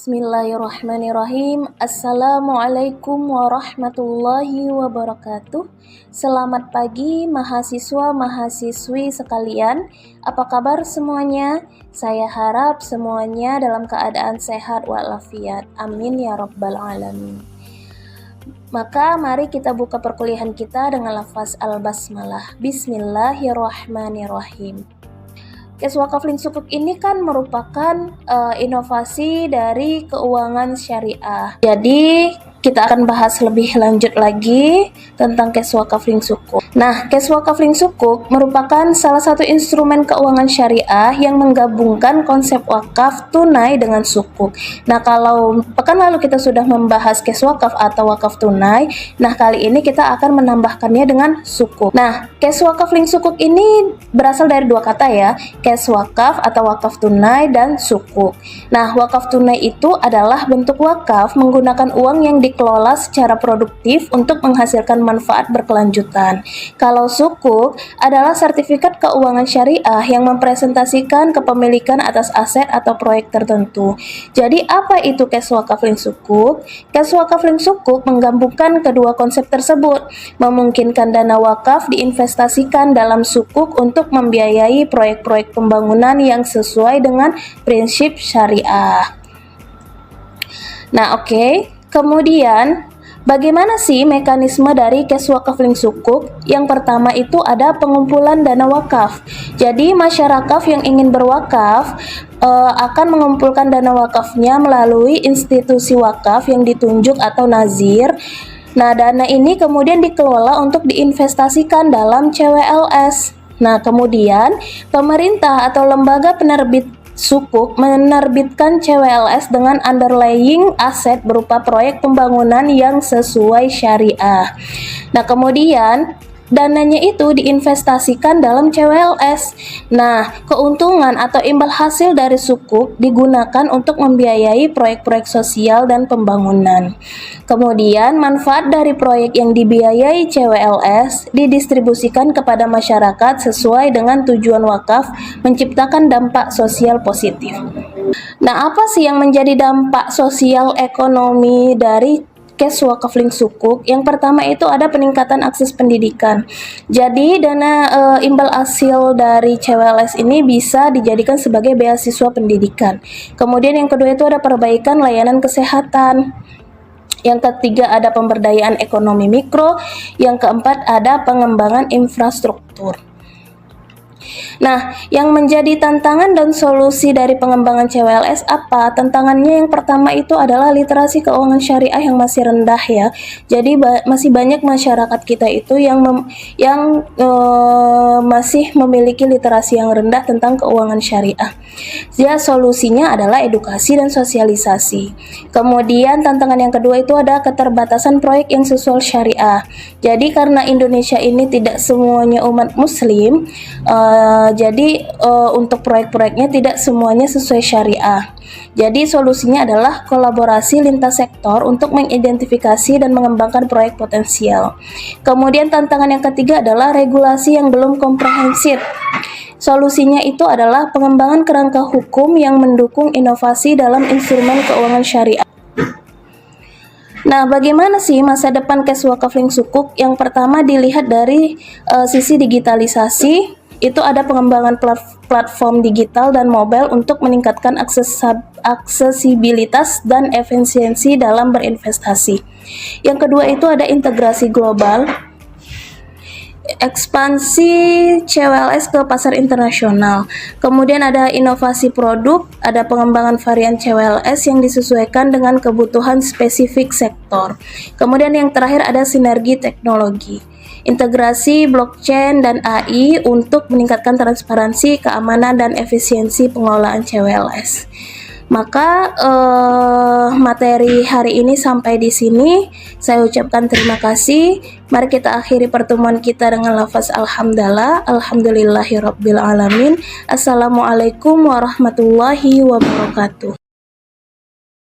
Bismillahirrahmanirrahim. Assalamualaikum warahmatullahi wabarakatuh. Selamat pagi mahasiswa-mahasiswi sekalian. Apa kabar semuanya? Saya harap semuanya dalam keadaan sehat walafiat. Amin ya rabbal alamin. Maka mari kita buka perkuliahan kita dengan lafaz al-basmalah. Bismillahirrahmanirrahim. Kes wakaf link sukuk ini kan merupakan inovasi dari keuangan syariah. Jadi kita akan bahas lebih lanjut lagi tentang kes wakaf link sukuk. Nah, kes wakaf link sukuk merupakan salah satu instrumen keuangan syariah yang menggabungkan konsep wakaf tunai dengan sukuk. Nah, kalau pekan lalu kita sudah membahas kes wakaf atau wakaf tunai, nah kali ini kita akan menambahkannya dengan sukuk. Nah, kes wakaf link sukuk ini berasal dari dua kata ya, kes wakaf atau wakaf tunai dan sukuk. Nah, wakaf tunai itu adalah bentuk wakaf menggunakan uang yang dikelola secara produktif untuk menghasilkan manfaat berkelanjutan. Kalau sukuk adalah sertifikat keuangan syariah yang mempresentasikan kepemilikan atas aset atau proyek tertentu. Jadi apa itu kes wakaf link sukuk? Kes wakaf link sukuk menggabungkan kedua konsep tersebut, memungkinkan dana wakaf diinvestasikan dalam sukuk untuk membiayai proyek-proyek pembangunan yang sesuai dengan prinsip syariah. Nah, oke. Kemudian, bagaimana sih mekanisme dari kes wakaf link sukuk? Yang pertama itu ada pengumpulan dana wakaf. Jadi, masyarakat yang ingin berwakaf akan mengumpulkan dana wakafnya melalui institusi wakaf yang ditunjuk atau nazir. Nah, dana ini kemudian dikelola untuk diinvestasikan dalam CWLS. Nah, kemudian pemerintah atau lembaga penerbit sukuk menerbitkan CWLS dengan underlying aset berupa proyek pembangunan yang sesuai syariah. Nah, kemudian dananya itu diinvestasikan dalam CWLS. Nah, keuntungan atau imbal hasil dari sukuk digunakan untuk membiayai proyek-proyek sosial dan pembangunan. Kemudian, manfaat dari proyek yang dibiayai CWLS didistribusikan kepada masyarakat sesuai dengan tujuan wakaf menciptakan dampak sosial positif. Nah, apa sih yang menjadi dampak sosial ekonomi dari kes wakaf link sukuk? Yang pertama itu ada peningkatan akses pendidikan. Jadi dana imbal hasil dari CWLS ini bisa dijadikan sebagai beasiswa pendidikan. Kemudian yang kedua itu ada perbaikan layanan kesehatan. Yang ketiga ada pemberdayaan ekonomi mikro. Yang keempat ada pengembangan infrastruktur. Nah, yang menjadi tantangan dan solusi dari pengembangan CWLS apa? Tantangannya yang pertama itu adalah literasi keuangan syariah yang masih rendah ya. Jadi masih banyak masyarakat kita itu yang masih memiliki literasi yang rendah tentang keuangan syariah. Ya, solusinya adalah edukasi dan sosialisasi. Kemudian tantangan yang kedua itu ada keterbatasan proyek yang sesuai syariah. Jadi karena Indonesia ini tidak semuanya umat muslim, jadi untuk proyek-proyeknya tidak semuanya sesuai syariah. Jadi solusinya adalah kolaborasi lintas sektor untuk mengidentifikasi dan mengembangkan proyek potensial. Kemudian tantangan yang ketiga adalah regulasi yang belum komprehensif. Solusinya itu adalah pengembangan kerangka hukum yang mendukung inovasi dalam instrumen keuangan syariah. Nah, bagaimana sih masa depan kes wakaf link sukuk? Yang pertama dilihat dari sisi digitalisasi. Itu ada pengembangan platform digital dan mobile untuk meningkatkan aksesibilitas dan efisiensi dalam berinvestasi. Yang kedua itu ada integrasi global, ekspansi CWLS ke pasar internasional. Kemudian ada inovasi produk, ada pengembangan varian CWLS yang disesuaikan dengan kebutuhan spesifik sektor. Kemudian yang terakhir ada sinergi teknologi, integrasi blockchain dan AI untuk meningkatkan transparansi, keamanan, dan efisiensi pengelolaan CWLS. Maka materi hari ini sampai di sini. Saya ucapkan terima kasih. Mari kita akhiri pertemuan kita dengan lafaz alhamdulillah. Alhamdulillahirabbil alamin. Assalamualaikum warahmatullahi wabarakatuh.